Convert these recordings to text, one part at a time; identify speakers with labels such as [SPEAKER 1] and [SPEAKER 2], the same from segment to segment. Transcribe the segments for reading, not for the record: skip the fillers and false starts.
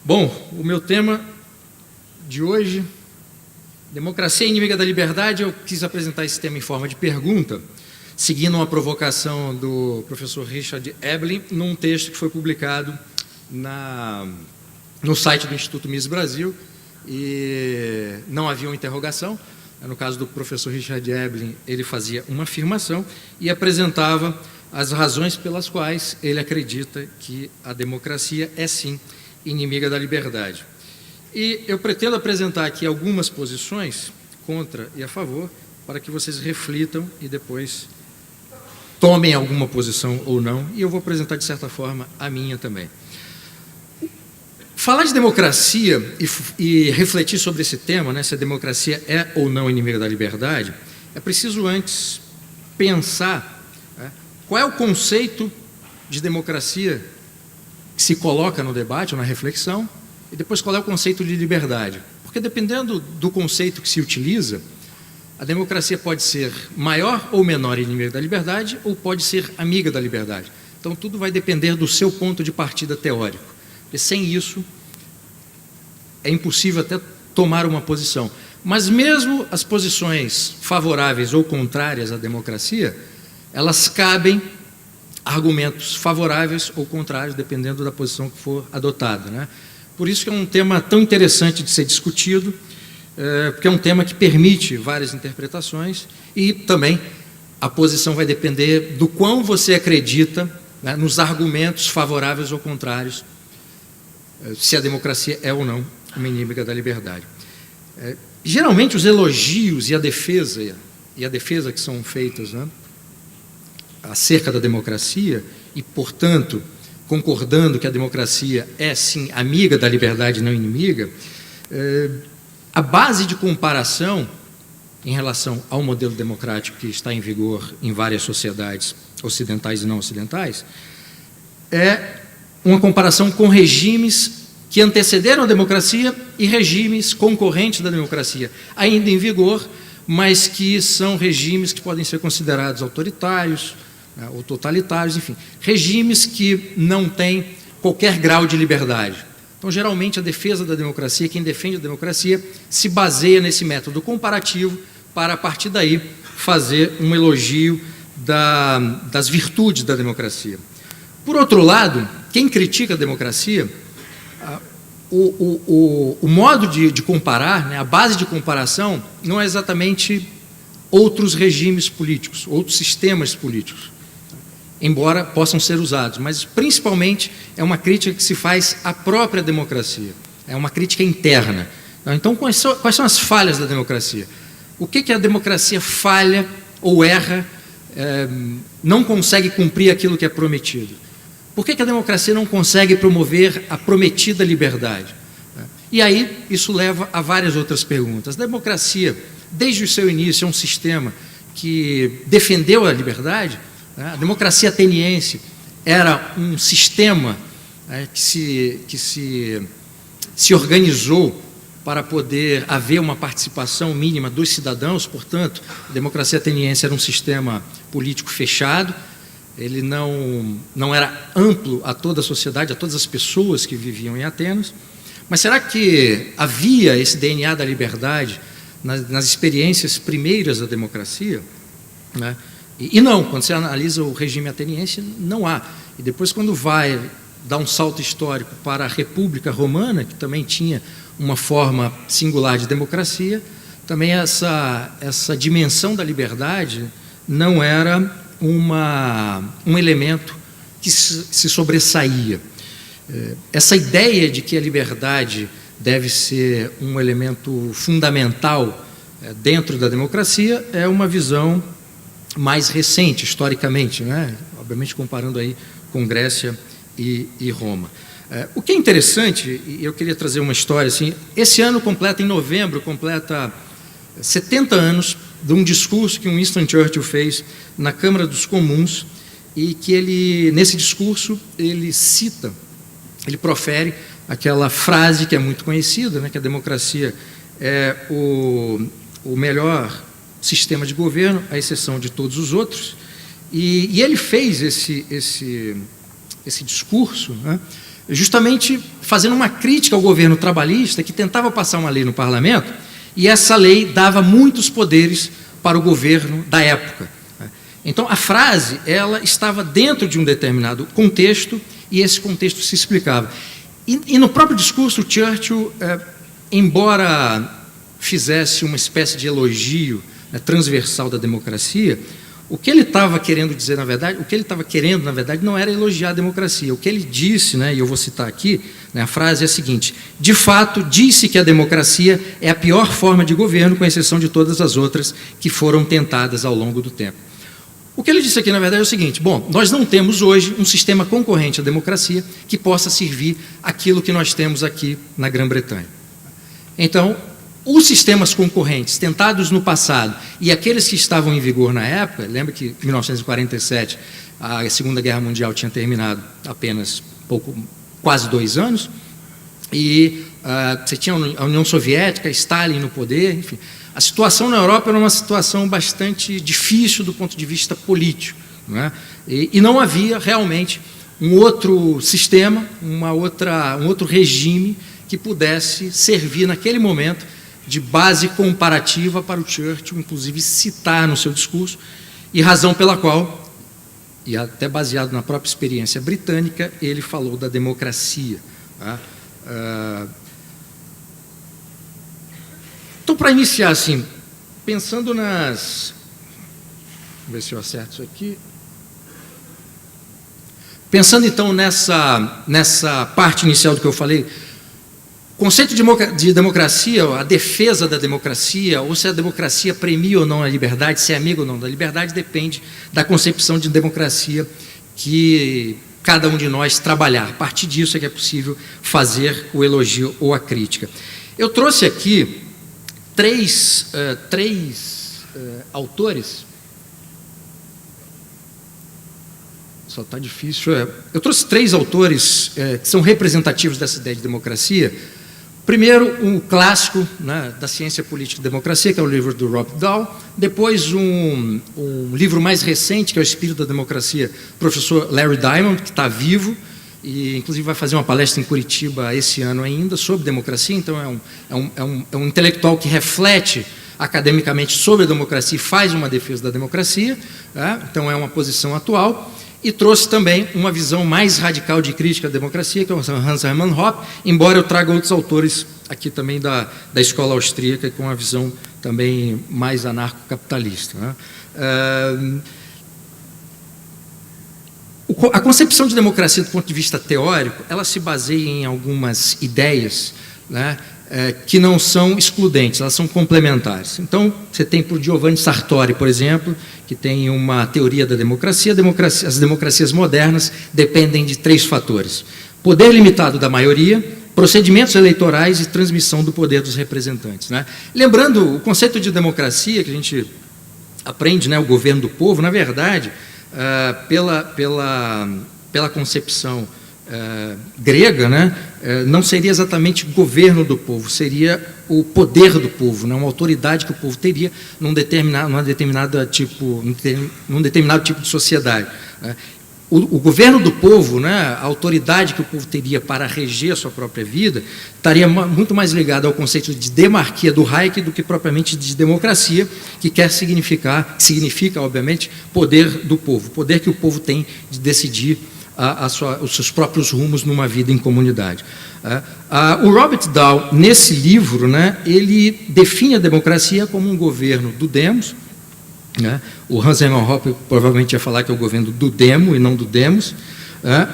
[SPEAKER 1] Bom, o meu tema de hoje, democracia inimiga da liberdade, eu quis apresentar esse tema em forma de pergunta, seguindo uma provocação do professor Richard Eblin, num texto que foi publicado no site do Instituto Mises Brasil, e não havia uma interrogação. No caso do professor Richard Eblin, ele fazia uma afirmação e apresentava as razões pelas quais ele acredita que a democracia é, sim, inimiga da liberdade. E eu pretendo apresentar aqui algumas posições contra e a favor, para que vocês reflitam e depois tomem alguma posição ou não, e eu vou apresentar, de certa forma, a minha também. Falar de democracia e refletir sobre esse tema, né, se a democracia é ou não inimiga da liberdade, é preciso antes pensar, né, qual é o conceito de democracia que se coloca no debate ou na reflexão, e depois qual é o conceito de liberdade. Porque dependendo do conceito que se utiliza, a democracia pode ser maior ou menor inimiga da liberdade, ou pode ser amiga da liberdade. Então tudo vai depender do seu ponto de partida teórico. Porque sem isso, é impossível até tomar uma posição. Mas mesmo as posições favoráveis ou contrárias à democracia, elas cabem argumentos favoráveis ou contrários, dependendo da posição que for adotada, né? Por isso que é um tema tão interessante de ser discutido, porque é um tema que permite várias interpretações e também a posição vai depender do quão você acredita, né, nos argumentos favoráveis ou contrários, se a democracia é ou não uma inimiga da liberdade. Geralmente os elogios e a defesa que são feitas, né, acerca da democracia e, portanto, concordando que a democracia é, sim, amiga da liberdade e não inimiga, a base de comparação em relação ao modelo democrático que está em vigor em várias sociedades ocidentais e não ocidentais é uma comparação com regimes que antecederam a democracia e regimes concorrentes da democracia, ainda em vigor, mas que são regimes que podem ser considerados autoritários, ou totalitários, enfim, regimes que não têm qualquer grau de liberdade. Então, geralmente, a defesa da democracia, quem defende a democracia, se baseia nesse método comparativo para, a partir daí, fazer um elogio das virtudes da democracia. Por outro lado, quem critica a democracia, o modo de comparar, né, a base de comparação, não é exatamente outros regimes políticos, outros sistemas políticos, embora possam ser usados, mas principalmente é uma crítica que se faz à própria democracia, é uma crítica interna. Então, quais são as falhas da democracia? O que a democracia falha ou erra, não consegue cumprir aquilo que é prometido? Por que a democracia não consegue promover a prometida liberdade? E aí, isso leva a várias outras perguntas. A democracia, desde o seu início, é um sistema que defendeu a liberdade. A democracia ateniense era um sistema que se organizou para poder haver uma participação mínima dos cidadãos, portanto, a democracia ateniense era um sistema político fechado, ele não era amplo a toda a sociedade, a todas as pessoas que viviam em Atenas. Mas será que havia esse DNA da liberdade nas experiências primeiras da democracia, né? E não, quando você analisa o regime ateniense, não há. E depois, quando vai dar um salto histórico para a República Romana, que também tinha uma forma singular de democracia, também essa dimensão da liberdade não era um elemento que se sobressaía. Essa ideia de que a liberdade deve ser um elemento fundamental dentro da democracia é uma visão mais recente, historicamente, né? Obviamente comparando aí com Grécia e Roma. O que é interessante, e eu queria trazer uma história assim, esse ano em novembro, completa 70 anos de um discurso que o Winston Churchill fez na Câmara dos Comuns, e que nesse discurso, ele profere aquela frase que é muito conhecida, né, que a democracia é o melhor sistema de governo, à exceção de todos os outros, e ele fez esse discurso, né, justamente fazendo uma crítica ao governo trabalhista que tentava passar uma lei no parlamento, e essa lei dava muitos poderes para o governo da época. Então, a frase, ela estava dentro de um determinado contexto, e esse contexto se explicava. E no próprio discurso, Churchill, embora fizesse uma espécie de elogio, né, transversal da democracia, o que ele estava querendo dizer, na verdade, não era elogiar a democracia. O que ele disse, né, e eu vou citar aqui, né, a frase é a seguinte: de fato, disse que a democracia é a pior forma de governo, com exceção de todas as outras que foram tentadas ao longo do tempo. O que ele disse aqui, na verdade, é o seguinte: bom, nós não temos hoje um sistema concorrente à democracia que possa servir aquilo que nós temos aqui na Grã-Bretanha. Então, os sistemas concorrentes tentados no passado e aqueles que estavam em vigor na época, lembra que em 1947 a Segunda Guerra Mundial tinha terminado apenas quase 2 anos, e você tinha a União Soviética, Stalin no poder, enfim. A situação na Europa era uma situação bastante difícil do ponto de vista político, não é? E não havia realmente um outro sistema, um outro regime que pudesse servir naquele momento de base comparativa para o Churchill, inclusive, citar no seu discurso, e razão pela qual, e até baseado na própria experiência britânica, ele falou da democracia. Tá? Então, para iniciar, assim, pensando nas... Vamos ver se eu acerto isso aqui. Pensando, então, nessa parte inicial do que eu falei, o conceito de democracia, a defesa da democracia, ou se a democracia premia ou não a liberdade, se é amiga ou não da liberdade, depende da concepção de democracia que cada um de nós trabalhar. A partir disso é que é possível fazer o elogio ou a crítica. Eu trouxe aqui três autores. Só está difícil. Eu trouxe 3 autores que são representativos dessa ideia de democracia. Primeiro, um clássico, né, da ciência política e democracia, que é o livro do Robert Dahl. Depois, um livro mais recente, que é o Espírito da Democracia, professor Larry Diamond, que está vivo, e inclusive vai fazer uma palestra em Curitiba esse ano ainda sobre democracia. Então, é um intelectual que reflete academicamente sobre a democracia e faz uma defesa da democracia, né? Então é uma posição atual. E trouxe também uma visão mais radical de crítica à democracia, que é o Hans Hermann Hoppe, embora eu traga outros autores aqui também da escola austríaca, com uma visão também mais anarcocapitalista, né? A concepção de democracia do ponto de vista teórico, ela se baseia em algumas ideias, né, que não são excludentes, elas são complementares. Então, você tem por Giovanni Sartori, por exemplo, que tem uma teoria da democracia. As democracias modernas dependem de 3 fatores: poder limitado da maioria, procedimentos eleitorais e transmissão do poder dos representantes, né? Lembrando, o conceito de democracia que a gente aprende, né, o governo do povo, na verdade, pela concepção grega, né, não seria exatamente governo do povo, seria o poder do povo, né, uma autoridade que o povo teria num determinado tipo de sociedade, né. O governo do povo, né, a autoridade que o povo teria para reger a sua própria vida, estaria muito mais ligado ao conceito de demarquia do Hayek do que propriamente de democracia, que significa, obviamente, poder do povo, poder que o povo tem de decidir os seus próprios rumos numa vida em comunidade. O Robert Dahl, nesse livro, né, ele define a democracia como um governo do demos, né? O Hans Hermann Hoppe provavelmente ia falar que é o governo do demo e não do demos, né?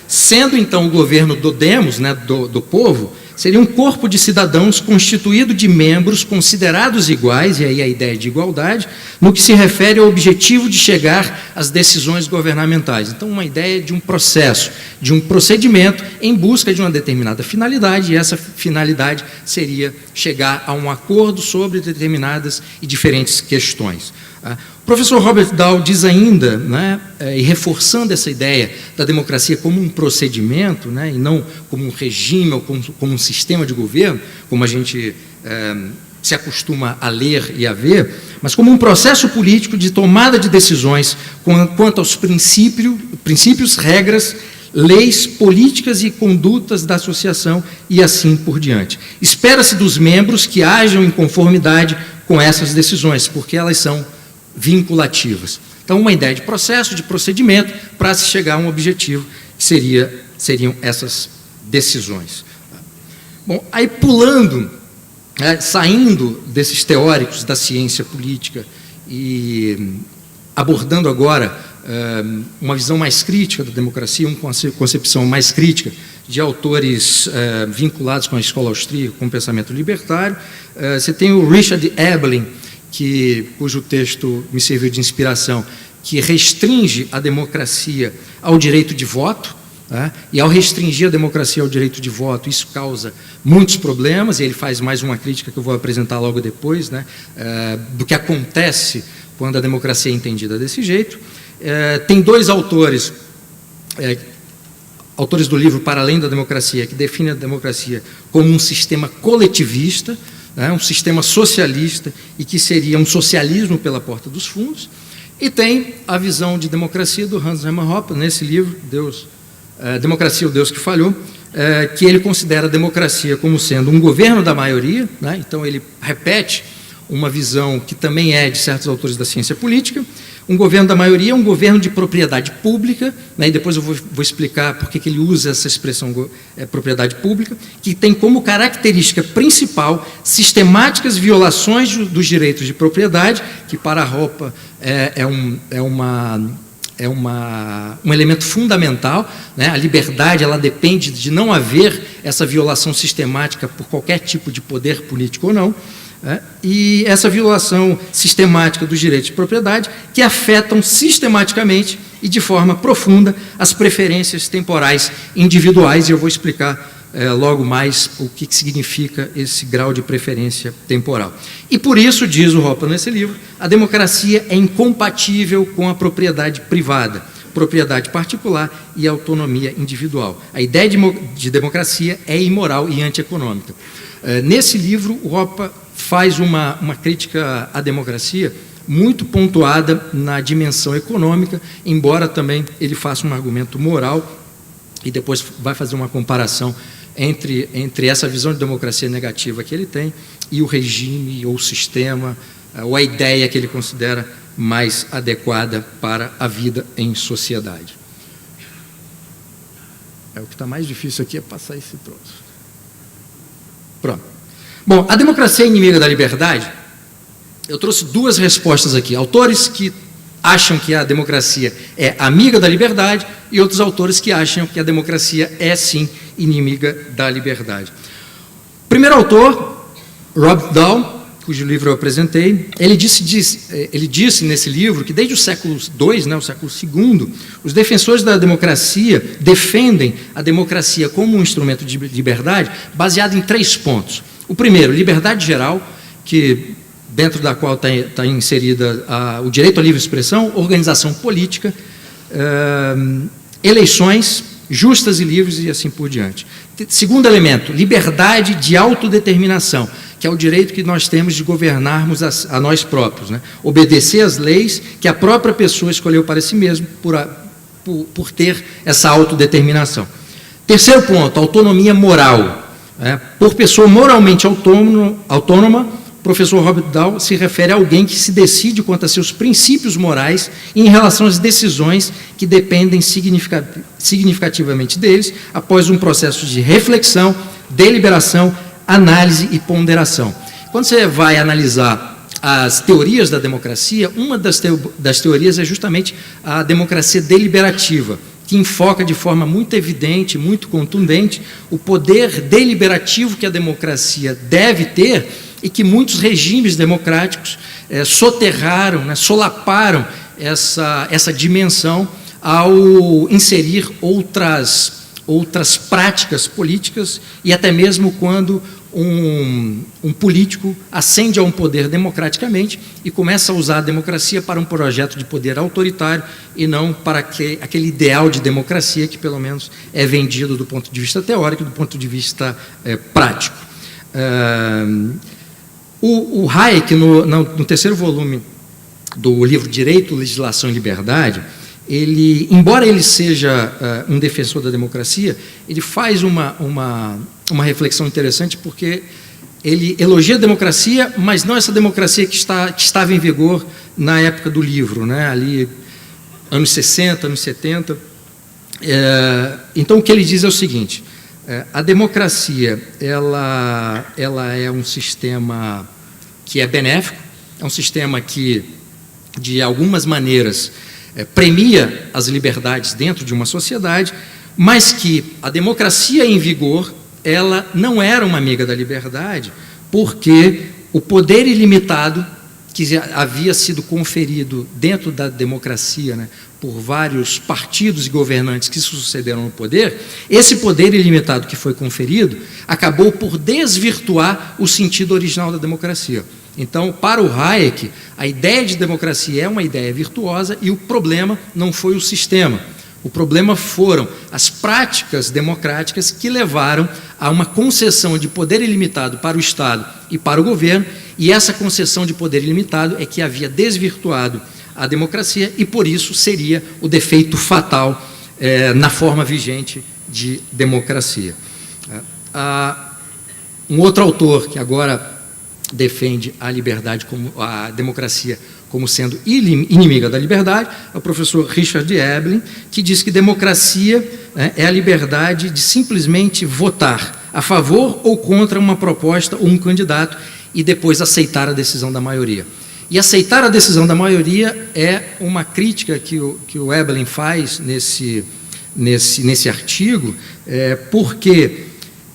[SPEAKER 1] Sendo então o governo do demos, né, do povo, seria um corpo de cidadãos constituído de membros considerados iguais, e aí a ideia de igualdade, no que se refere ao objetivo de chegar às decisões governamentais. Então, uma ideia de um processo, de um procedimento em busca de uma determinada finalidade, e essa finalidade seria chegar a um acordo sobre determinadas e diferentes questões. O professor Robert Dahl diz ainda, né, e reforçando essa ideia da democracia como um procedimento, né, e não como um regime ou como um sistema de governo, como a gente se acostuma a ler e a ver, mas como um processo político de tomada de decisões quanto aos princípios, regras, leis, políticas e condutas da associação e assim por diante. Espera-se dos membros que hajam em conformidade com essas decisões, porque elas são vinculativas. Então, uma ideia de processo, de procedimento, para se chegar a um objetivo, que seriam essas decisões. Bom, aí pulando, saindo desses teóricos da ciência política e abordando agora uma visão mais crítica da democracia, uma concepção mais crítica de autores vinculados com a escola austríaca, com o pensamento libertário, você tem o Richard Eberlin, cujo texto me serviu de inspiração, que restringe a democracia ao direito de voto, e ao restringir a democracia ao direito de voto, isso causa muitos problemas, e ele faz mais uma crítica que eu vou apresentar logo depois, do que acontece quando a democracia é entendida desse jeito. Tem dois autores, autores do livro Para Além da Democracia, que definem a democracia como um sistema coletivista, um sistema socialista, e que seria um socialismo pela porta dos fundos. E tem a visão de democracia do Hans Hermann Hoppe, nesse livro, Democracia, o Deus que Falhou, que ele considera a democracia como sendo um governo da maioria, então ele repete uma visão que também é de certos autores da ciência política. Um governo da maioria é um governo de propriedade pública, e depois eu vou explicar por que ele usa essa expressão propriedade pública, que tem como característica principal sistemáticas violações dos direitos de propriedade, que para a Hoppe um elemento fundamental, a liberdade ela depende de não haver essa violação sistemática por qualquer tipo de poder político ou não, e essa violação sistemática dos direitos de propriedade que afetam sistematicamente e de forma profunda as preferências temporais individuais, e eu vou explicar logo mais o que significa esse grau de preferência temporal. E por isso, diz o Hoppe nesse livro, a democracia é incompatível com a propriedade privada, propriedade particular e autonomia individual. A ideia de democracia é imoral e antieconômica. Nesse livro, o Hoppe faz uma crítica à democracia muito pontuada na dimensão econômica, embora também ele faça um argumento moral, e depois vai fazer uma comparação entre essa visão de democracia negativa que ele tem e o regime ou o sistema, ou a ideia que ele considera mais adequada para a vida em sociedade. O que está mais difícil aqui é passar esse troço. Pronto. Bom, a democracia é inimiga da liberdade? Eu trouxe duas respostas aqui. Autores que acham que a democracia é amiga da liberdade e outros autores que acham que a democracia é, sim, inimiga da liberdade. O primeiro autor, Robert Dahl, cujo livro eu apresentei, ele disse nesse livro que desde o século II, o século II, os defensores da democracia defendem a democracia como um instrumento de liberdade baseado em 3 pontos. O primeiro, liberdade geral, dentro da qual está inserida o direito à livre expressão, organização política, eleições justas e livres e assim por diante. Segundo elemento, liberdade de autodeterminação, que é o direito que nós temos de governarmos a nós próprios, obedecer às leis que a própria pessoa escolheu para si mesmo por ter essa autodeterminação. Terceiro ponto, autonomia moral. Por pessoa moralmente autônoma, o professor Robert Dahl se refere a alguém que se decide quanto a seus princípios morais em relação às decisões que dependem significativamente deles, após um processo de reflexão, deliberação, análise e ponderação. Quando você vai analisar as teorias da democracia, uma das teorias é justamente a democracia deliberativa, que enfoca de forma muito evidente, muito contundente, o poder deliberativo que a democracia deve ter e que muitos regimes democráticos soterraram, solaparam essa dimensão ao inserir outras práticas políticas, e até mesmo quando um político ascende a um poder democraticamente e começa a usar a democracia para um projeto de poder autoritário e não para aquele ideal de democracia que, pelo menos, é vendido do ponto de vista teórico e do ponto de vista prático. O Hayek, no terceiro volume do livro Direito, Legislação e Liberdade, embora ele seja um defensor da democracia, ele faz uma reflexão interessante, porque ele elogia a democracia, mas não essa democracia que estava em vigor na época do livro, né? Ali, anos 60, anos 70. Então, o que ele diz é o seguinte: a democracia ela é um sistema que é benéfico, é um sistema que, de algumas maneiras, premia as liberdades dentro de uma sociedade, mas que a democracia em vigor, ela não era uma amiga da liberdade, porque o poder ilimitado que havia sido conferido dentro da democracia, né, por vários partidos e governantes que se sucederam no poder, esse poder ilimitado que foi conferido acabou por desvirtuar o sentido original da democracia. Então, para o Hayek, a ideia de democracia é uma ideia virtuosa e o problema não foi o sistema. O problema foram as práticas democráticas que levaram a uma concessão de poder ilimitado para o Estado e para o governo, e essa concessão de poder ilimitado é que havia desvirtuado a democracia e, por isso, seria o defeito fatal na forma vigente de democracia. Um outro autor que agora defende a liberdade, a democracia, como sendo inimiga da liberdade, é o professor Richard Eblin, que diz que democracia é a liberdade de simplesmente votar a favor ou contra uma proposta ou um candidato e depois aceitar a decisão da maioria. E aceitar a decisão da maioria é uma crítica que o Eblin faz nesse artigo, porque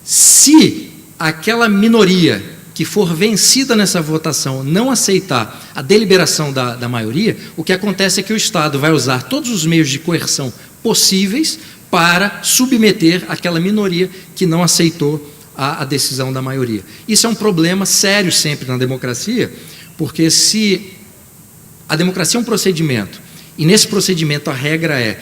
[SPEAKER 1] se aquela minoria que for vencida nessa votação não aceitar a deliberação da maioria, o que acontece é que o Estado vai usar todos os meios de coerção possíveis para submeter aquela minoria que não aceitou a decisão da maioria. Isso é um problema sério sempre na democracia, porque se a democracia é um procedimento, e nesse procedimento a regra é,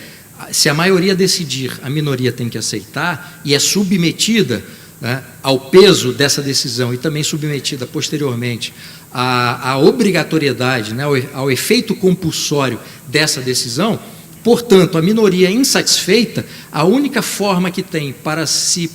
[SPEAKER 1] se a maioria decidir, a minoria tem que aceitar, e é submetida, né, ao peso dessa decisão e também submetida posteriormente à obrigatoriedade, né, ao efeito compulsório dessa decisão, portanto, a minoria insatisfeita, a única forma que tem para se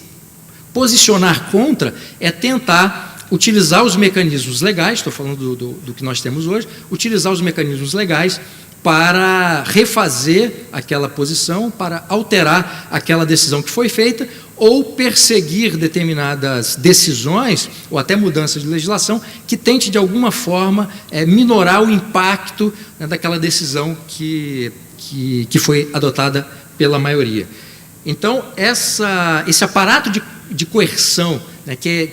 [SPEAKER 1] posicionar contra é tentar utilizar os mecanismos legais, estou falando do que nós temos hoje, utilizar os mecanismos legais para refazer aquela posição, para alterar aquela decisão que foi feita, ou perseguir determinadas decisões, ou até mudança de legislação, que tente, de alguma forma, minorar o impacto, né, daquela decisão que foi adotada pela maioria. Então, esse aparato de coerção, né, que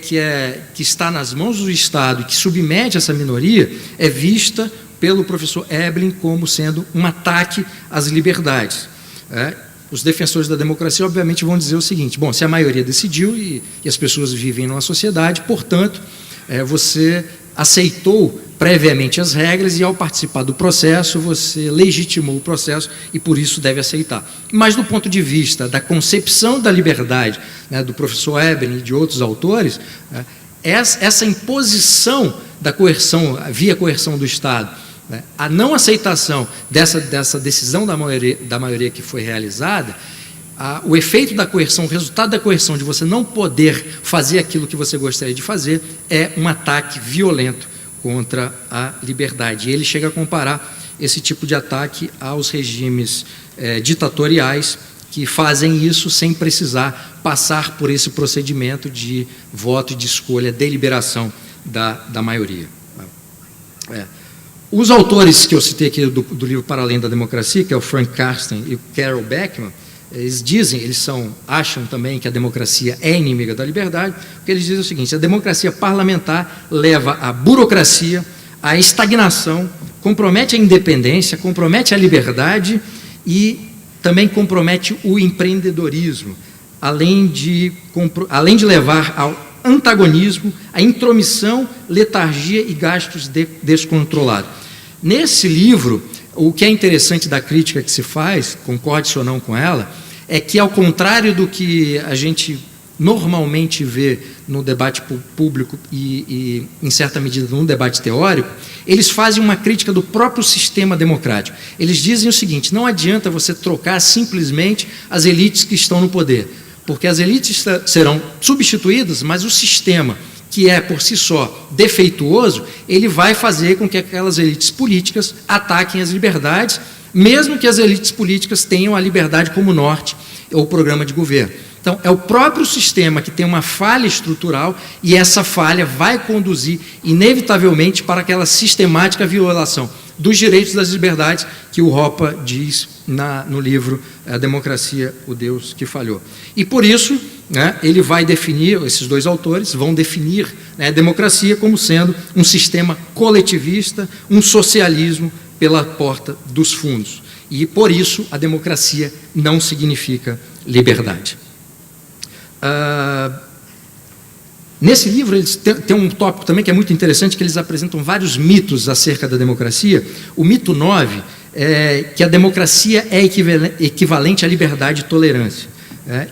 [SPEAKER 1] está nas mãos do Estado e que submete essa minoria, é vista pelo professor Eblin como sendo um ataque às liberdades. Os defensores da democracia, obviamente, vão dizer o seguinte: bom, se a maioria decidiu e as pessoas vivem numa sociedade, portanto, você aceitou previamente as regras e, ao participar do processo, você legitimou o processo e, por isso, deve aceitar. Mas, do ponto de vista da concepção da liberdade, né, do professor Eblin e de outros autores, essa imposição da coerção, via coerção do Estado, né, a não aceitação dessa decisão da maioria que foi realizada, o efeito da coerção, o resultado da coerção de você não poder fazer aquilo que você gostaria de fazer, é um ataque violento contra a liberdade. E ele chega a comparar esse tipo de ataque aos regimes ditatoriais que fazem isso sem precisar passar por esse procedimento de voto, de escolha, deliberação da maioria. Os autores que eu citei aqui do livro Para Além da Democracia, que é o Frank Carsten e o Carol Beckman, eles acham também que a democracia é inimiga da liberdade, porque eles dizem o seguinte: a democracia parlamentar leva à burocracia, à estagnação, compromete a independência, compromete a liberdade e também compromete o empreendedorismo, além de levar ao antagonismo, a intromissão, letargia e gastos descontrolados. Nesse livro, o que é interessante da crítica que se faz, concorde-se ou não com ela, é que, ao contrário do que a gente normalmente vê no debate público e, em certa medida, no debate teórico, eles fazem uma crítica do próprio sistema democrático. Eles dizem o seguinte: não adianta você trocar simplesmente as elites que estão no poder, porque as elites serão substituídas, mas o sistema, que é por si só defeituoso, ele vai fazer com que aquelas elites políticas ataquem as liberdades, mesmo que as elites políticas tenham a liberdade como norte ou programa de governo. Então, é o próprio sistema que tem uma falha estrutural, e essa falha vai conduzir, inevitavelmente, para aquela sistemática violação dos direitos e das liberdades que o Hoppe diz no livro A Democracia, o Deus que Falhou. E, por isso, né, ele vai definir, esses dois autores vão definir, né, a democracia como sendo um sistema coletivista, um socialismo pela porta dos fundos. E, por isso, a democracia não significa liberdade. Nesse livro, eles têm um tópico também que é muito interessante, que eles apresentam vários mitos acerca da democracia. O mito 9 é que a democracia é equivalente à liberdade e tolerância.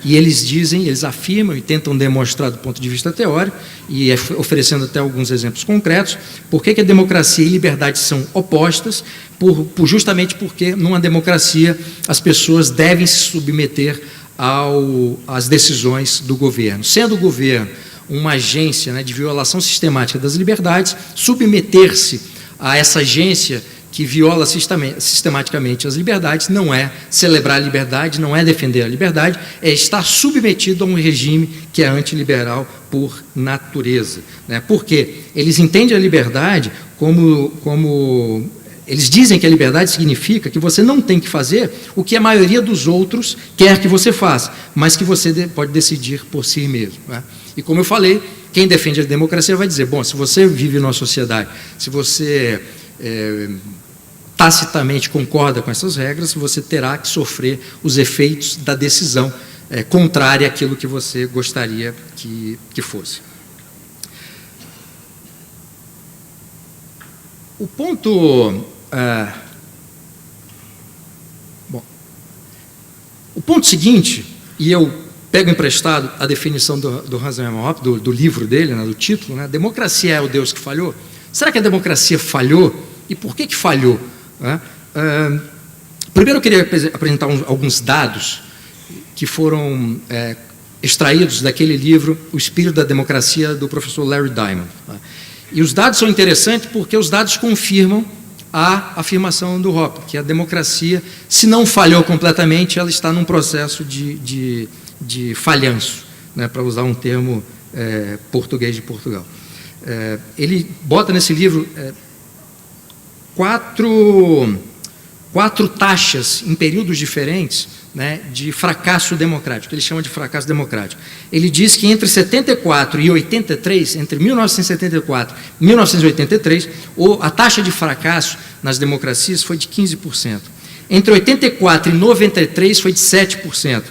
[SPEAKER 1] E eles dizem, eles afirmam e tentam demonstrar do ponto de vista teórico, e oferecendo até alguns exemplos concretos, por que a democracia e liberdade são opostas, justamente porque numa democracia as pessoas devem se submeter às decisões do governo. Sendo o governo uma agência, né, de violação sistemática das liberdades, submeter-se a essa agência que viola sistematicamente as liberdades não é celebrar a liberdade, não é defender a liberdade, é estar submetido a um regime que é antiliberal por natureza. Né? Porque eles entendem a liberdade como eles dizem que a liberdade significa que você não tem que fazer o que a maioria dos outros quer que você faça, mas que você pode decidir por si mesmo. Né? E como eu falei, quem defende a democracia vai dizer, bom, se você vive numa sociedade, se você tacitamente concorda com essas regras, você terá que sofrer os efeitos da decisão contrária àquilo que você gostaria que fosse. O ponto... o ponto seguinte, e eu pego emprestado a definição do Hans Hermann Hoppe, do livro dele, né, do título, né, democracia é o Deus que falhou? Será que a democracia falhou? E por que falhou? Primeiro eu queria apresentar alguns dados que foram extraídos daquele livro, O Espírito da Democracia, do professor Larry Diamond. E os dados são interessantes porque os dados confirmam a afirmação do Hoppe, que a democracia, se não falhou completamente, ela está num processo de falhanço, né, para usar um termo português de Portugal. Ele bota nesse livro quatro taxas em períodos diferentes, né, de fracasso democrático, que ele chama de fracasso democrático. Ele diz que entre 74 e 83, entre 1974 e 1983, a taxa de fracasso nas democracias foi de 15%. Entre 84 e 93 foi de 7%.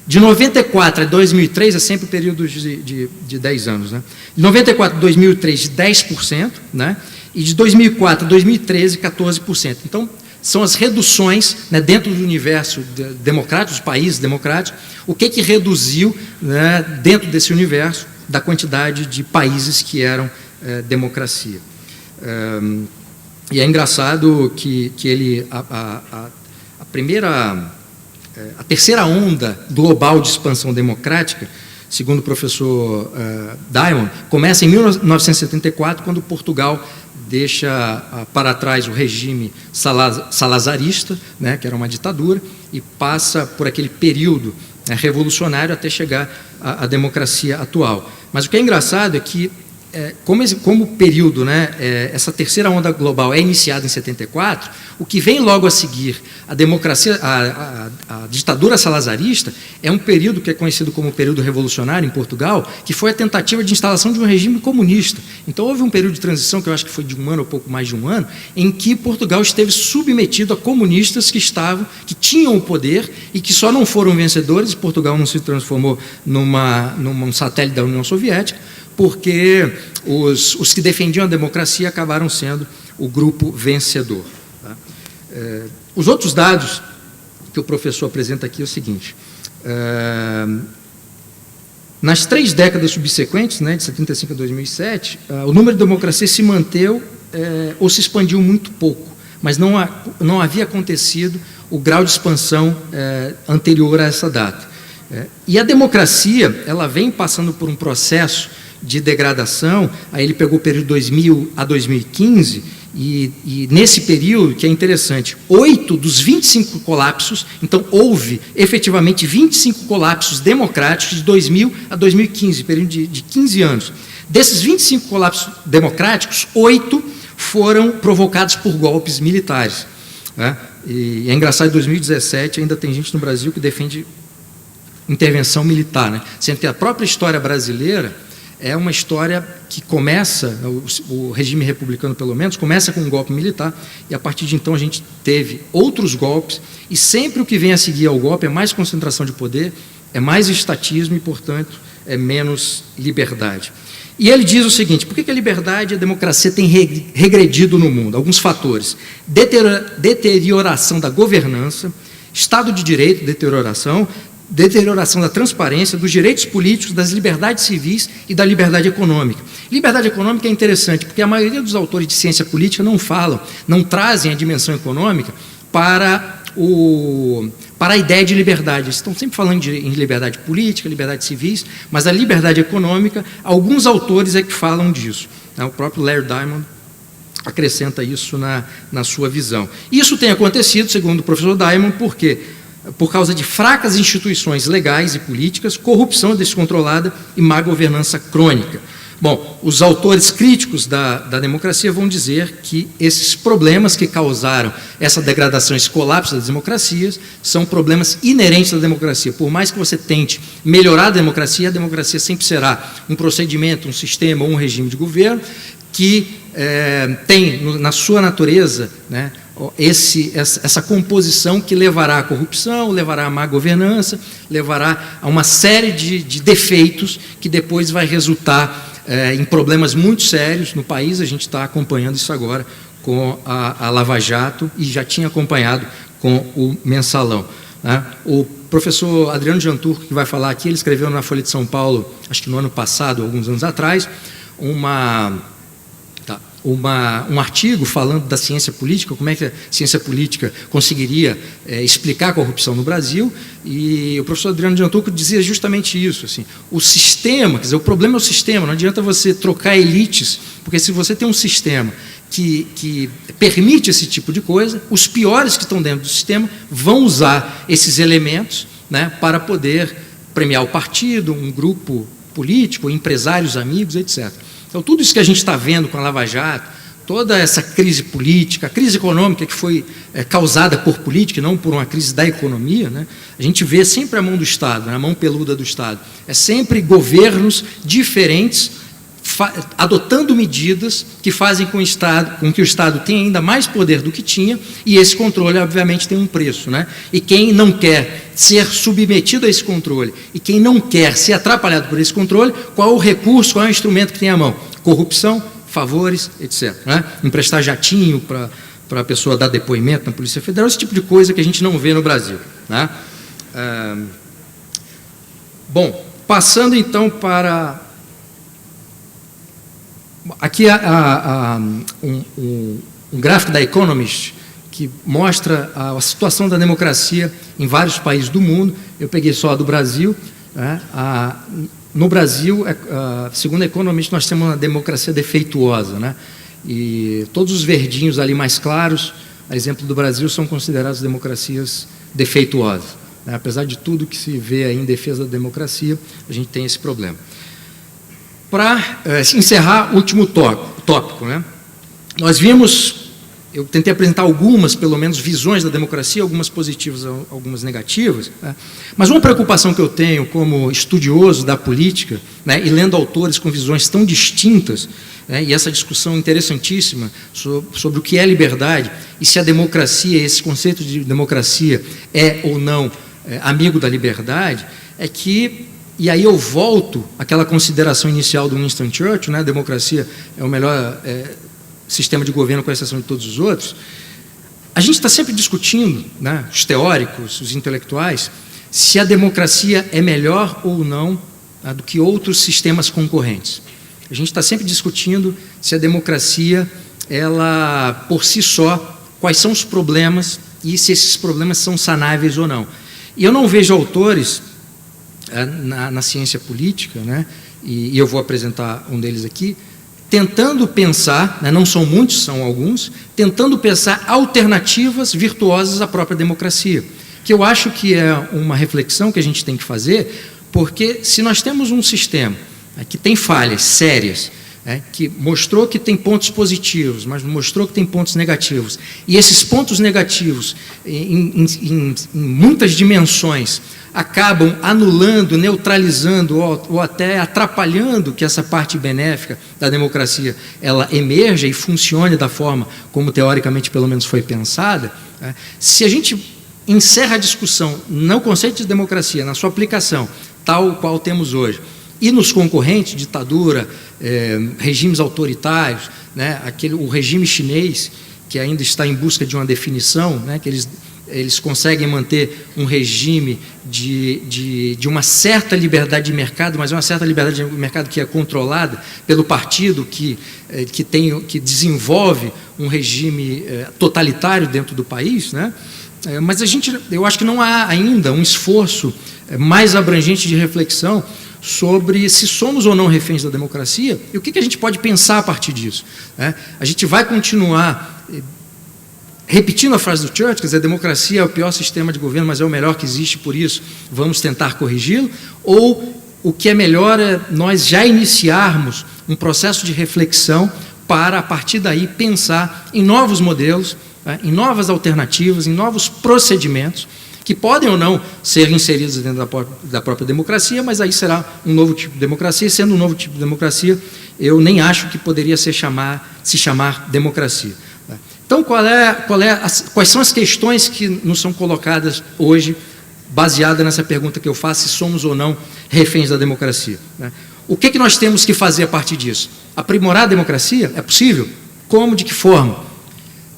[SPEAKER 1] De 94 a 2003, é sempre um período de 10 anos, né? De 94 a 2003, de 10%, né? E de 2004 a 2013, 14%. Então, são as reduções, né, dentro do universo democrático, dos países democráticos, o que reduziu, né, dentro desse universo da quantidade de países que eram democracia. E é engraçado que ele, a terceira onda global de expansão democrática, segundo o professor Diamond, começa em 1974, quando Portugal deixa para trás o regime salazarista, né, que era uma ditadura, e passa por aquele período revolucionário até chegar à democracia atual. Mas o que é engraçado é que, como o período, né, essa terceira onda global é iniciada em 74, o que vem logo a seguir, a democracia, a ditadura salazarista, é um período que é conhecido como período revolucionário em Portugal, que foi a tentativa de instalação de um regime comunista. Então houve um período de transição, que eu acho que foi de um ano ou pouco mais de um ano, em que Portugal esteve submetido a comunistas que tinham o poder e que só não foram vencedores. Portugal não se transformou num satélite da União Soviética, porque os que defendiam a democracia acabaram sendo o grupo vencedor. Tá? Os outros dados que o professor apresenta aqui é o seguinte: Nas 3 décadas subsequentes, né, de 75 a 2007, o número de democracias se manteve ou se expandiu muito pouco, mas não havia acontecido o grau de expansão anterior a essa data. E a democracia, ela vem passando por um processo de degradação. Aí ele pegou o período 2000 a 2015, e nesse período, que é interessante, 8 dos 25 colapsos, então houve efetivamente 25 colapsos democráticos de 2000 a 2015, período de 15 anos. Desses 25 colapsos democráticos, 8 foram provocados por golpes militares, né? E é engraçado, em 2017 ainda tem gente no Brasil que defende intervenção militar, né? Sendo que a própria história brasileira é uma história que começa, o regime republicano pelo menos, começa com um golpe militar, e a partir de então a gente teve outros golpes, e sempre o que vem a seguir ao golpe é mais concentração de poder, é mais estatismo e, portanto, é menos liberdade. E ele diz o seguinte: por que a liberdade e a democracia têm regredido no mundo? Alguns fatores: deterioração da governança, Estado de Direito, deterioração da transparência, dos direitos políticos, das liberdades civis e da liberdade econômica. Liberdade econômica é interessante, porque a maioria dos autores de ciência política não trazem a dimensão econômica para a ideia de liberdade. Eles estão sempre falando em liberdade política, liberdade civis, mas a liberdade econômica, alguns autores é que falam disso. O próprio Larry Diamond acrescenta isso na sua visão. Isso tem acontecido, segundo o professor Diamond, por causa de fracas instituições legais e políticas, corrupção descontrolada e má governança crônica. Bom, os autores críticos da democracia vão dizer que esses problemas que causaram essa degradação, esse colapso das democracias, são problemas inerentes à democracia. Por mais que você tente melhorar a democracia sempre será um procedimento, um sistema ou um regime de governo que tem na sua natureza, né, essa composição que levará à corrupção, levará à má governança, levará a uma série de defeitos que depois vai resultar em problemas muito sérios no país. A gente está acompanhando isso agora com a Lava Jato e já tinha acompanhado com o Mensalão, né? O professor Adriano Janturco, que vai falar aqui, ele escreveu na Folha de São Paulo, acho que no ano passado, alguns anos atrás, um artigo falando da ciência política, como é que a ciência política conseguiria explicar a corrupção no Brasil, e o professor Adriano Janturco dizia justamente isso, assim: o sistema, quer dizer, o problema é o sistema, não adianta você trocar elites, porque se você tem um sistema que permite esse tipo de coisa, os piores que estão dentro do sistema vão usar esses elementos, né, para poder premiar o partido, um grupo político, empresários, amigos, etc. Então, tudo isso que a gente está vendo com a Lava Jato, toda essa crise política, a crise econômica que foi causada por política e não por uma crise da economia, né? A gente vê sempre a mão do Estado, né? A mão peluda do Estado. É sempre governos diferentes adotando medidas que fazem com que o Estado tenha ainda mais poder do que tinha, e esse controle, obviamente, tem um preço, né? E quem não quer ser submetido a esse controle, e quem não quer ser atrapalhado por esse controle, qual é o recurso, qual é o instrumento que tem à mão? Corrupção, favores, etc. Né? Emprestar jatinho para a pessoa dar depoimento na Polícia Federal, esse tipo de coisa que a gente não vê no Brasil, né? Bom, passando então para... Aqui um gráfico da Economist que mostra a situação da democracia em vários países do mundo. Eu peguei só a do Brasil, né? No Brasil, segundo a Economist, nós temos uma democracia defeituosa, né? E todos os verdinhos ali mais claros, a exemplo do Brasil, são considerados democracias defeituosas, né? Apesar de tudo que se vê aí em defesa da democracia, a gente tem esse problema. Para encerrar o último tópico, né? Nós vimos, eu tentei apresentar algumas, pelo menos, visões da democracia, algumas positivas, algumas negativas, né? Mas uma preocupação que eu tenho como estudioso da política, né, e lendo autores com visões tão distintas, né, e essa discussão interessantíssima sobre o que é liberdade e se a democracia, esse conceito de democracia é ou não amigo da liberdade, é que... E aí eu volto àquela consideração inicial do Winston Churchill, né? A democracia é o melhor sistema de governo, com exceção de todos os outros. A gente está sempre discutindo, né, os teóricos, os intelectuais, se a democracia é melhor ou não do que outros sistemas concorrentes. A gente está sempre discutindo se a democracia, ela, por si só, quais são os problemas e se esses problemas são sanáveis ou não. E eu não vejo autores na ciência política, né, e eu vou apresentar um deles aqui, tentando pensar, né, não são muitos, são alguns, tentando pensar alternativas virtuosas à própria democracia, que eu acho que é uma reflexão que a gente tem que fazer, porque se nós temos um sistema que tem falhas sérias, que mostrou que tem pontos positivos, mas mostrou que tem pontos negativos, e esses pontos negativos, em muitas dimensões, acabam anulando, neutralizando ou até atrapalhando que essa parte benéfica da democracia ela emerja e funcione da forma como teoricamente pelo menos foi pensada, se a gente encerra a discussão no conceito de democracia, na sua aplicação, tal qual temos hoje, e nos concorrentes, ditadura, regimes autoritários, né, o regime chinês, que ainda está em busca de uma definição, né, que eles conseguem manter um regime de uma certa liberdade de mercado, mas é uma certa liberdade de mercado que é controlada pelo partido que desenvolve um regime totalitário dentro do país, né? Mas eu acho que não há ainda um esforço mais abrangente de reflexão sobre se somos ou não reféns da democracia e o que a gente pode pensar a partir disso. A gente vai continuar repetindo a frase do Churchill, quer dizer, a democracia é o pior sistema de governo, mas é o melhor que existe, por isso vamos tentar corrigi-lo, ou o que é melhor é nós já iniciarmos um processo de reflexão para, a partir daí, pensar em novos modelos, em novas alternativas, em novos procedimentos, que podem ou não ser inseridos dentro da própria democracia, mas aí será um novo tipo de democracia, e sendo um novo tipo de democracia, eu nem acho que poderia se chamar democracia. Então, quais são as questões que nos são colocadas hoje, baseada nessa pergunta que eu faço, se somos ou não reféns da democracia? O que nós temos que fazer a partir disso? Aprimorar a democracia? É possível? Como? De que forma?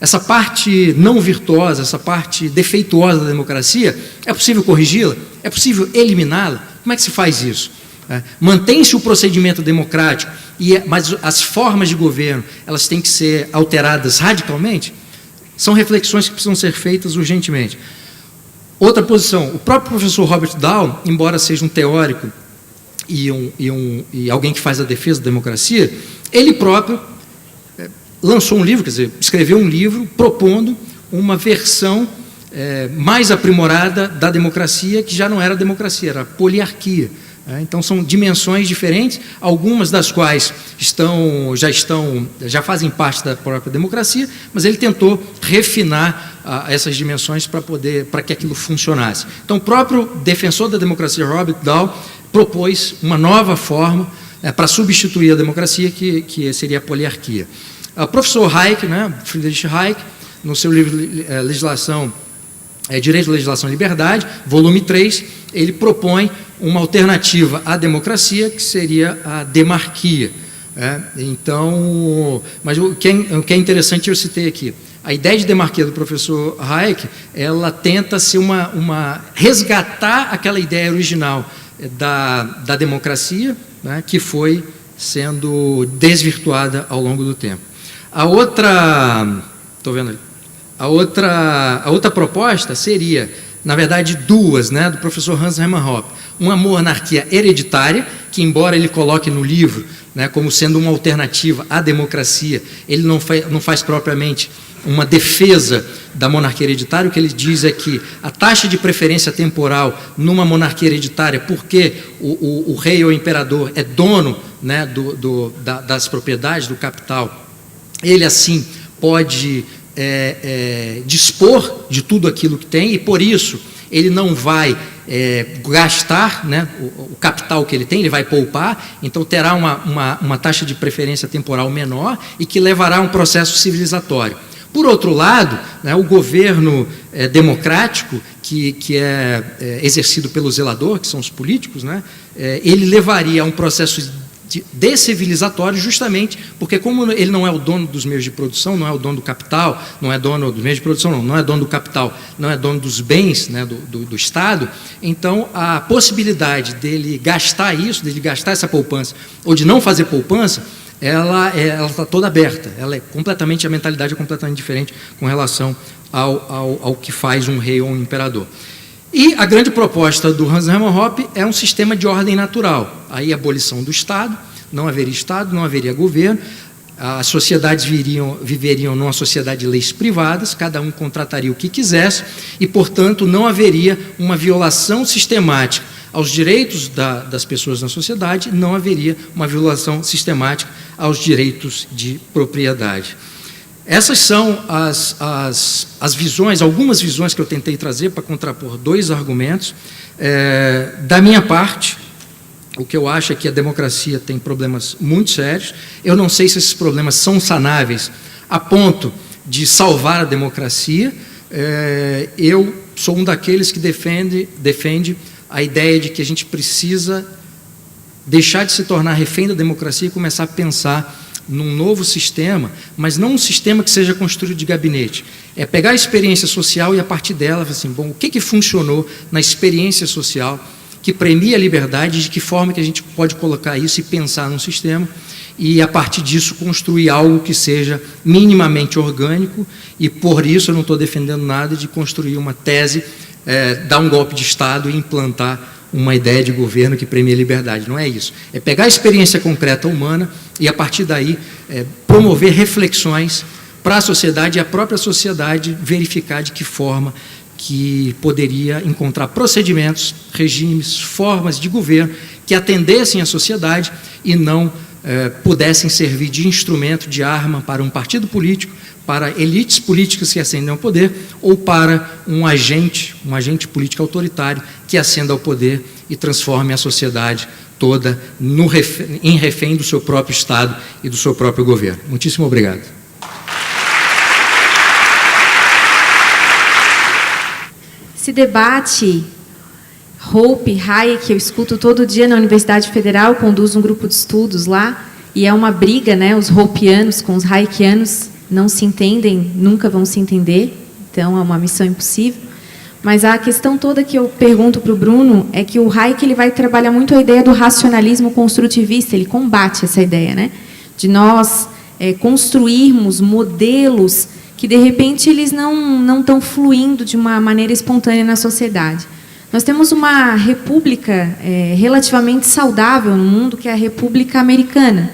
[SPEAKER 1] Essa parte não virtuosa, essa parte defeituosa da democracia, é possível corrigi-la? É possível eliminá-la? Como é que se faz isso? Mantém-se o procedimento democrático, mas as formas de governo elas têm que ser alteradas radicalmente? São reflexões que precisam ser feitas urgentemente. Outra posição, o próprio professor Robert Dahl, embora seja um teórico e alguém que faz a defesa da democracia, ele próprio lançou um livro, quer dizer, escreveu um livro propondo uma versão mais aprimorada da democracia, que já não era democracia, era poliarquia. Então são dimensões diferentes, algumas das quais já fazem parte da própria democracia, mas ele tentou refinar essas dimensões para que aquilo funcionasse. Então o próprio defensor da democracia, Robert Dahl, propôs uma nova forma para substituir a democracia, que seria a poliarquia. O professor Hayek, Friedrich Hayek, no seu livro Direito, Legislação e Liberdade, volume 3, ele propõe uma alternativa à democracia, que seria a demarquia. Mas o que é interessante, eu citei aqui, a ideia de demarquia do professor Hayek, ela tenta ser resgatar aquela ideia original da democracia, que foi sendo desvirtuada ao longo do tempo. A outra proposta seria, na verdade, duas, do professor Hans Hermann Hoppe. Uma monarquia hereditária, que embora ele coloque no livro como sendo uma alternativa à democracia, ele não faz propriamente uma defesa da monarquia hereditária. O que ele diz é que a taxa de preferência temporal numa monarquia hereditária, porque o rei ou o imperador é dono das propriedades, do capital, ele assim pode dispor de tudo aquilo que tem, e por isso ele não vai gastar o capital que ele tem, ele vai poupar, então terá uma taxa de preferência temporal menor e que levará a um processo civilizatório. Por outro lado, o governo democrático, que é exercido pelo zelador, que são os políticos, ele levaria a um processo descivilizatório, justamente porque, como ele não é o dono dos meios de produção, não é o dono do capital, não é dono dos meios de produção, não é dono do capital, não é dono dos bens, né, do Estado, então a possibilidade dele gastar isso, dele gastar essa poupança, ou de não fazer poupança, ela está toda aberta, a mentalidade é completamente diferente com relação ao que faz um rei ou um imperador. E a grande proposta do Hans Hermann Hoppe é um sistema de ordem natural. Aí a abolição do Estado, não haveria governo, as sociedades viveriam numa sociedade de leis privadas, cada um contrataria o que quisesse e, portanto, não haveria uma violação sistemática aos direitos das pessoas na sociedade, não haveria uma violação sistemática aos direitos de propriedade. Essas são as visões, algumas visões que eu tentei trazer para contrapor dois argumentos. Da minha parte, o que eu acho é que a democracia tem problemas muito sérios. Eu não sei se esses problemas são sanáveis a ponto de salvar a democracia. Eu sou um daqueles que defende a ideia de que a gente precisa deixar de se tornar refém da democracia e começar a pensar num novo sistema, mas não um sistema que seja construído de gabinete. É pegar a experiência social e, a partir dela, assim, bom, o que funcionou na experiência social que premia a liberdade, e de que forma que a gente pode colocar isso e pensar num sistema e, a partir disso, construir algo que seja minimamente orgânico. E, por isso, eu não estou defendendo nada de construir uma tese, dar um golpe de Estado e implantar uma ideia de governo que premia a liberdade. Não é isso. É pegar a experiência concreta humana e, a partir daí, promover reflexões para a sociedade e a própria sociedade verificar de que forma que poderia encontrar procedimentos, regimes, formas de governo que atendessem à sociedade e não pudessem servir de instrumento, de arma para um partido político, para elites políticas que ascendem ao poder, ou para um agente político autoritário que ascenda ao poder e transforme a sociedade toda em refém do seu próprio Estado e do seu próprio governo. Muitíssimo obrigado.
[SPEAKER 2] Esse debate, Hoppe, Hayek, eu escuto todo dia na Universidade Federal, conduzo um grupo de estudos lá, e é uma briga, né? Os Hoppianos com os Hayekianos não se entendem, nunca vão se entender, então é uma missão impossível. Mas a questão toda que eu pergunto para o Bruno é que o Hayek ele vai trabalhar muito a ideia do racionalismo construtivista, ele combate essa ideia, né? De nós construirmos modelos que, de repente, eles não estão fluindo de uma maneira espontânea na sociedade. Nós temos uma república relativamente saudável no mundo, que é a República Americana.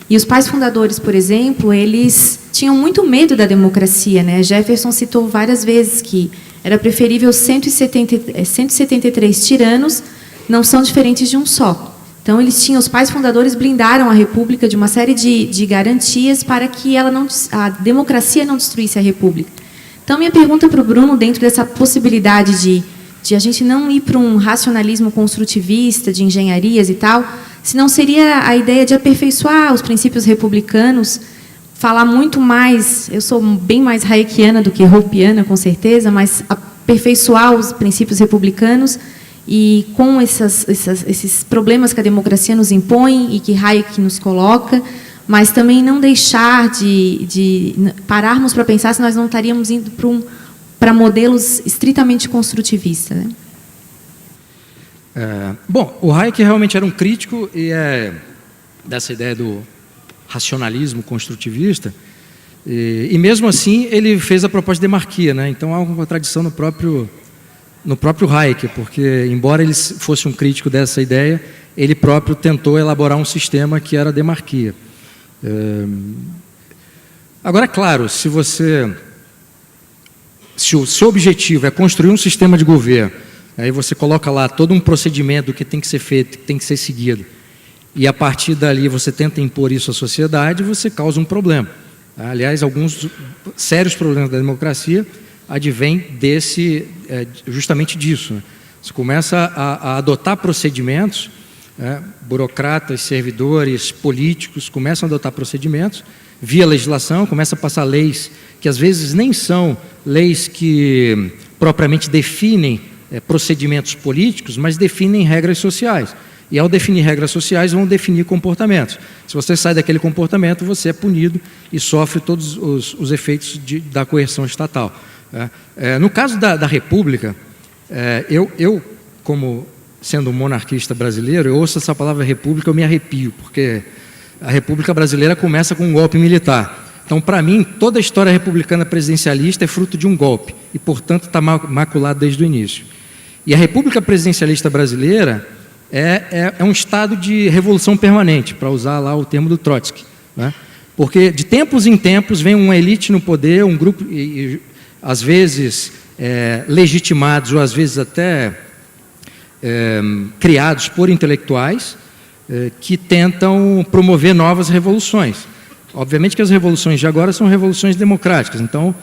[SPEAKER 2] E os pais fundadores, por exemplo, eles tinham muito medo da democracia, né? Jefferson citou várias vezes que era preferível 173 tiranos, não são diferentes de um só. Então, os pais fundadores blindaram a República de uma série de garantias para que a democracia não destruísse a República. Então, minha pergunta para o Bruno, dentro dessa possibilidade de a gente não ir para um racionalismo construtivista, de engenharias e tal, se não seria a ideia de aperfeiçoar os princípios republicanos, falar muito mais, eu sou bem mais hayekiana do que hoppiana, com certeza, mas aperfeiçoar os princípios republicanos e com esses problemas que a democracia nos impõe e que Hayek nos coloca, mas também não deixar de pararmos para pensar se nós não estaríamos indo para modelos estritamente construtivistas, né?
[SPEAKER 1] Bom, o Hayek realmente era um crítico dessa ideia do racionalismo construtivista, e mesmo assim ele fez a proposta de demarquia, né? Então há uma contradição no próprio Hayek, porque, embora ele fosse um crítico dessa ideia, ele próprio tentou elaborar um sistema que era a demarquia. Agora, claro, se o seu objetivo é construir um sistema de governo, aí você coloca lá todo um procedimento que tem que ser feito, que tem que ser seguido, e a partir dali você tenta impor isso à sociedade, você causa um problema. Aliás, alguns sérios problemas da democracia advêm justamente disso, né? Você começa a adotar procedimentos, burocratas, servidores, políticos começam a adotar procedimentos via legislação, começa a passar leis que às vezes nem são leis que propriamente definem procedimentos políticos, mas definem regras sociais. E, ao definir regras sociais, vão definir comportamentos. Se você sai daquele comportamento, você é punido e sofre todos os efeitos da coerção estatal. No caso da República, eu, como sendo um monarquista brasileiro, eu ouço essa palavra República, eu me arrepio, porque a República Brasileira começa com um golpe militar. Então, para mim, toda a história republicana presidencialista é fruto de um golpe e, portanto, está maculado desde o início. E a República Presidencialista Brasileira é um estado de revolução permanente, para usar lá o termo do Trotsky, né? Porque de tempos em tempos vem uma elite no poder, um grupo, às vezes legitimados ou às vezes até criados por intelectuais, que tentam promover novas revoluções. Obviamente que as revoluções de agora são revoluções democráticas, então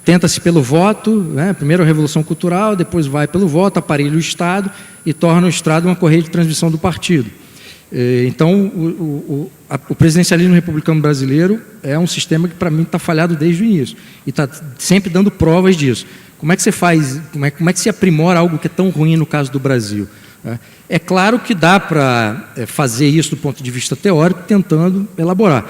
[SPEAKER 1] tenta-se pelo voto, né? Primeiro a revolução cultural, depois vai pelo voto, aparelha o Estado e torna o Estado uma correia de transmissão do partido. Então, o presidencialismo republicano brasileiro é um sistema que, para mim, está falhado desde o início e está sempre dando provas disso. Como é que você faz, como é que se aprimora algo que é tão ruim no caso do Brasil? É claro que dá para fazer isso do ponto de vista teórico, tentando elaborar.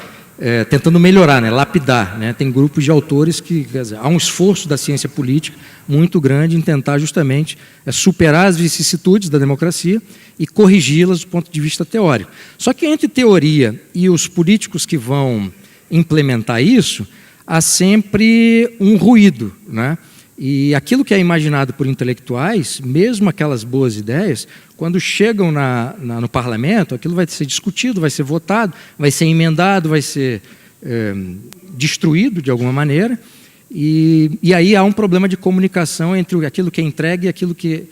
[SPEAKER 1] Tentando melhorar, né, lapidar, né? Tem grupos de autores que, quer dizer, há um esforço da ciência política muito grande em tentar justamente superar as vicissitudes da democracia e corrigi-las do ponto de vista teórico. Só que entre teoria e os políticos que vão implementar isso, há sempre um ruído, né? E aquilo que é imaginado por intelectuais, mesmo aquelas boas ideias, quando chegam no parlamento, aquilo vai ser discutido, vai ser votado, vai ser emendado, vai ser destruído de alguma maneira, e aí há um problema de comunicação entre aquilo que é entregue e aquilo que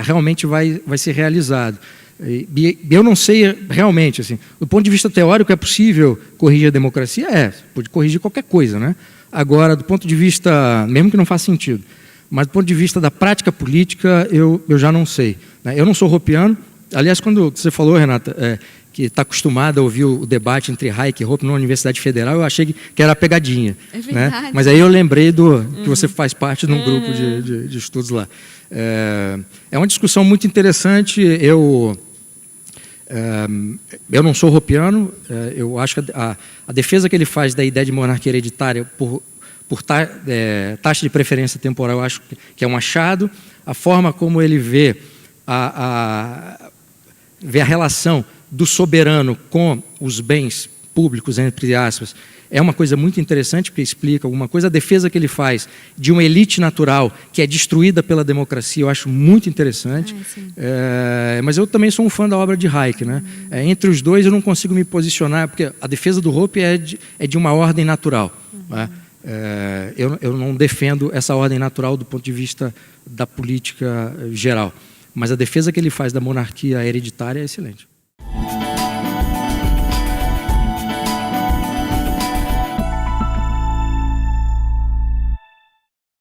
[SPEAKER 1] realmente vai ser realizado. E eu não sei realmente, assim, do ponto de vista teórico, é possível corrigir a democracia? Pode corrigir qualquer coisa, né? Agora, do ponto de vista, mesmo que não faça sentido, mas do ponto de vista da prática política, eu já não sei, né? Eu não sou hopiano. Aliás, quando você falou, Renata, que está acostumada a ouvir o debate entre Hayek e Hoppe na Universidade Federal, eu achei que era pegadinha. É verdade. Né? Mas aí eu lembrei que você faz parte de um grupo de estudos lá. É uma discussão muito interessante. Eu não sou hopiano, eu acho que a defesa que ele faz da ideia de monarquia hereditária por taxa de preferência temporal, eu acho que é um achado. A forma como ele vê a relação do soberano com os bens públicos, entre aspas, é uma coisa muito interessante, porque explica alguma coisa. A defesa que ele faz de uma elite natural que é destruída pela democracia, eu acho muito interessante. Mas eu também sou um fã da obra de Hayek, né? Entre os dois eu não consigo me posicionar, porque a defesa do Hoppe é de uma ordem natural. Né? Eu não defendo essa ordem natural do ponto de vista da política geral, mas a defesa que ele faz da monarquia hereditária é excelente.